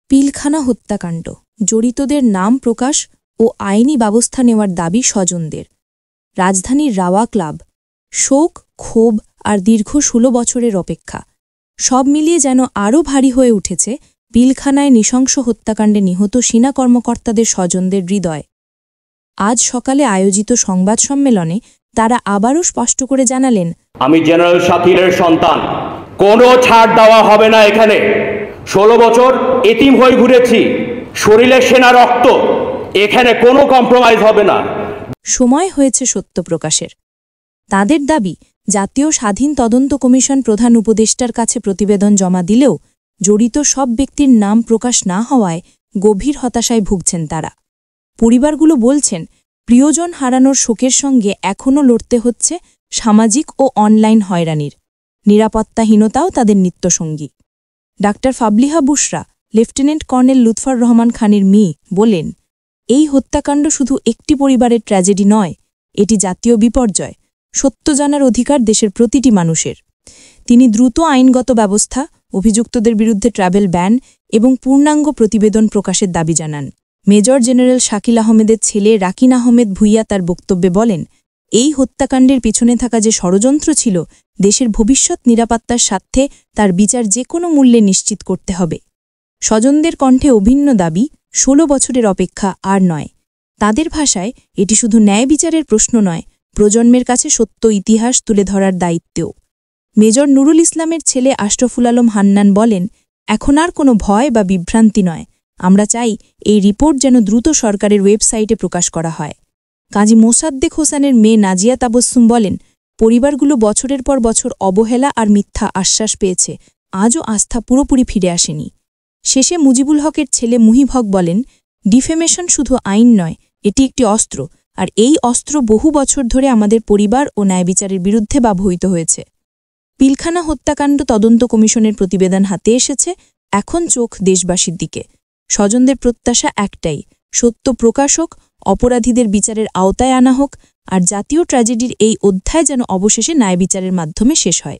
পিলখানা হত্যাকাণ্ড, জড়িতদের নাম প্রকাশ ও আইনি ব্যবস্থা নেওয়ার দাবি স্বজনদের। রাজধানীর রাওয়া ক্লাব, শোক, ক্ষোভ আর দীর্ঘ ১৬ বছরের অপেক্ষা, সব মিলিয়ে যেন আরও ভারী হয়ে উঠেছে পিলখানায় নৃশংস হত্যাকাণ্ডে নিহত সেনা কর্মকর্তাদের স্বজনদের হৃদয়। আজ সকালে আয়োজিত সংবাদ সম্মেলনে তারা আবারও স্পষ্ট করে জানালেন, আমি জেনারেল শাকিলের সন্তান, কোনো ছাড় দেওয়া হবে না। এখানে ১৬ বছর এতিম হয়ে ঘুরেছি, শরীরে সেনা রক্ত, এখানে কোনো কম্প্রোমাইজ হবে না। সময় হয়েছে সত্য প্রকাশের। তাদের দাবি, জাতীয় স্বাধীন তদন্ত কমিশন প্রধান উপদেষ্টার কাছে প্রতিবেদন জমা দিলেও জড়িত সব ব্যক্তির নাম প্রকাশ না হওয়ায় গভীর হতাশায় ভুগছেন তারা। পরিবারগুলো বলছেন, প্রিয়জন হারানোর শোকের সঙ্গে এখনও লড়তে হচ্ছে সামাজিক ও অনলাইন হয়রানির, নিরাপত্তাহীনতাও তাদের নিত্যসঙ্গী। Doctor Fabliha Bushra, lieutenant colonel Lutfur Rahman খানের মেয়ে, বলেন, এই হত্যাকাণ্ড শুধু একটি পরিবারের ট্র্যাজেডি নয়, এটি জাতীয় বিপর্যয়। সত্য জানার অধিকার দেশের প্রতিটি মানুষের। তিনি দ্রুত আইনগত ব্যবস্থা, অভিযুক্তদের বিরুদ্ধে ট্রাভেল ব্যান এবং পূর্ণাঙ্গ প্রতিবেদন প্রকাশের দাবি জানান। মেজর জেনারেল শাকিল আহমেদের ছেলে রাকিন আহমেদ ভুইয়া তার বক্তব্যে বলেন, এই হত্যাকাণ্ডের পিছনে থাকা যে ষড়যন্ত্র ছিল, দেশের ভবিষ্যৎ নিরাপত্তার স্বার্থে তার বিচার যে কোনো মূল্যে নিশ্চিত করতে হবে। স্বজনদের কণ্ঠে অভিন্ন দাবি, ১৬ বছরের অপেক্ষা আর নয়। তাদের ভাষায় এটি শুধু ন্যায় বিচারের প্রশ্ন নয়, প্রজন্মের কাছে সত্য ইতিহাস তুলে ধরার দায়িত্বও। মেজর নুরুল ইসলামের ছেলে আশরাফুল আলম হান্নান বলেন, এখন আর কোনো ভয় বা বিভ্রান্তি নয়, আমরা চাই এই রিপোর্ট যেন দ্রুত সরকারের ওয়েবসাইটে প্রকাশ করা হয়। কাজী মোসাদ্দেক হোসেনের মেয়ে নাজিয়া তাবস্সুম বলেন, পরিবারগুলো বছরের পর বছর অবহেলা আর মিথ্যা আশ্বাস পেয়েছে, আজও আস্থা পুরোপুরি ফিরে আসেনি। শেষে মুজিবুল হকের ছেলে মুহিব হক বলেন, ডিফেমেশন শুধু আইন নয়, এটি একটি অস্ত্র, আর এই অস্ত্র বহু বছর ধরে আমাদের পরিবার ও ন্যায়বিচারের বিরুদ্ধে ব্যবহৃত হয়েছে। পিলখানা হত্যাকাণ্ড তদন্ত কমিশনের প্রতিবেদন হাতে এসেছে, এখন চোখ দেশবাসীর দিকে। স্বজনদের প্রত্যাশা একটাই, সত্য প্রকাশ হোক, অপরাধীদের বিচারের আওতায় আনা হোক, আর জাতীয় ট্র্যাজেডির এই অধ্যায় যেন অবশেষে ন্যায়বিচারের মাধ্যমে শেষ হয়।